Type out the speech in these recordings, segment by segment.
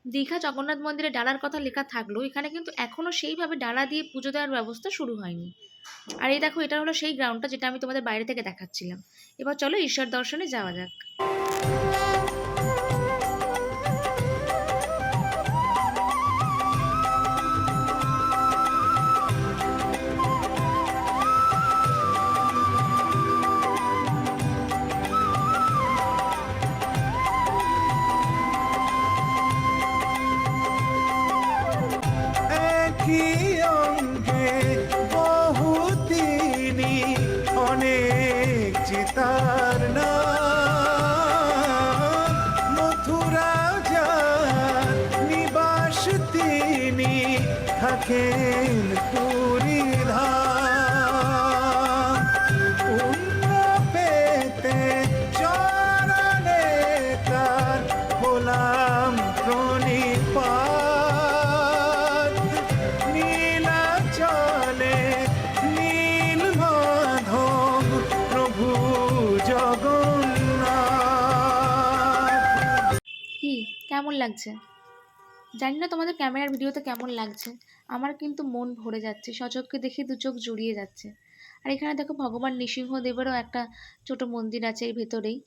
দীঘা জগন্নাথ মন্দিরে ডালার কথা লেখা থাকলেও এখানে কিন্তু এখনো সেইভাবে ডালা দিয়ে পুজো দেওয়ার ব্যবস্থা শুরু হয়নি। আর এই দেখো, এটা হলো সেই গ্রাউন্ডটা যেটা আমি তোমাদের বাইরে থেকে দেখাচ্ছিলাম। এবার চলো ঈশ্বর দর্শনে যাওয়া যাক। একই অঙ্গে বহু তিনি, অনেক চিতার নাম। মথুরা যার নিবাস তিনি, থাকেন পুরী ধাম। পুণ্য পেতে চরণে তার হলাম প্রণিপাত। নীলাচলে নীলমাধব প্রভু জগন্নাথ। কি কেমন লাগছে? জানি না তোমাদের ক্যামেরার ভিডিওতে কেমন লাগছে, আমার কিন্তু মন ভরে যাচ্ছে, সচক্ষে দেখে দু চোখ জুড়িয়ে যাচ্ছে। আর এখানে দেখো, ভগবান নৃসিংহদেবেরও একটা ছোট মন্দির আছে এর ভেতরেই।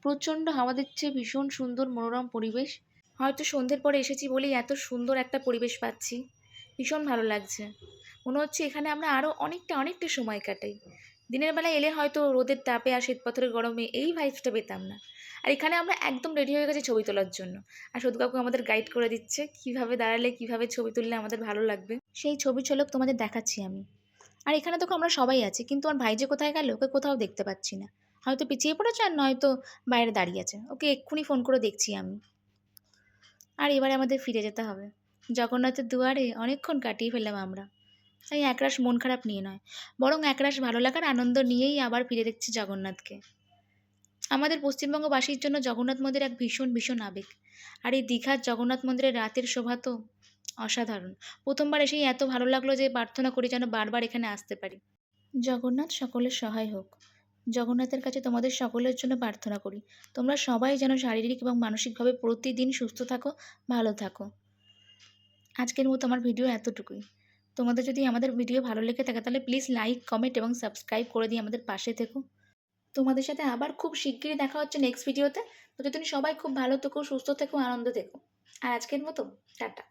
প্রচণ্ড হাওয়া দিচ্ছে, ভীষণ সুন্দর মনোরম পরিবেশ। হয়তো সন্ধ্যের পরে এসেছি বলেই এত সুন্দর একটা পরিবেশ পাচ্ছি, ভীষণ ভালো লাগছে। মনে হচ্ছে এখানে আমরা আরও অনেকটা অনেকটা সময় কাটাই। দিনের বেলায় এলে হয়তো রোদের তাপে আর শ্বেতপাথরের গরমে এই ভাইবসটা পেতাম না। আর এখানে আমরা একদম রেডি হয়ে গেছি ছবি তোলার জন্য। আর সদু কাকু আমাদের গাইড করে দিচ্ছে কিভাবে দাঁড়ালে কিভাবে ছবি তুললে আমাদের ভালো লাগবে। সেই ছবি ঝলক তোমাদের দেখাচ্ছি আমি। আর এখানে দেখো আমরা সবাই আছি, কিন্তু আমার ভাই যে কোথায় গেল ওকে কোথাও দেখতে পাচ্ছি না। হয়তো পিছিয়ে পড়েছে আর নয়তো বাইরে দাঁড়িয়ে আছে, ওকে এক্ষুনি ফোন করে দেখছি আমি। আর এবারে আমাদের ফিরে যেতে হবে। জগন্নাথের দুয়ারে অনেকক্ষণ কাটিয়ে ফেললাম আমরা, তাই একরাশ মন খারাপ নিয়ে নয়, বরং একরাশ ভালো লাগার আনন্দ নিয়েই আবার ফিরে দেখছি জগন্নাথকে। আমাদের পশ্চিমবঙ্গবাসীর জন্য জগন্নাথ মন্দির এক ভীষণ ভীষণ আবেগ। আর এই দীঘার জগন্নাথ মন্দিরের রাতের শোভা তো অসাধারণ। প্রথমবার এসেই এত ভালো লাগলো যে প্রার্থনা করি যেন বারবার এখানে আসতে পারি। জগন্নাথ সকলের সহায় হোক। জগন্নাথের কাছে তোমাদের সকলের জন্য প্রার্থনা করি, তোমরা সবাই যেন শারীরিক এবং মানসিকভাবে প্রতিদিন সুস্থ থাকো, ভালো থাকো। আজকের মতো আমার ভিডিও এতটুকুই। তোমাদের যদি আমাদের ভিডিও ভালো লেগে থাকে তাহলে প্লিজ লাইক, কমেন্ট এবং সাবস্ক্রাইব করে দিয়ে আমাদের পাশে থেকো। তোমাদের সাথে আবার খুব শিগগিরই দেখা হচ্ছে নেক্সট ভিডিওতে। ততদিন সবাই খুব ভালো থেকো, সুস্থ থেকো, আনন্দ থেকো। আর আজকের মতো টাটা।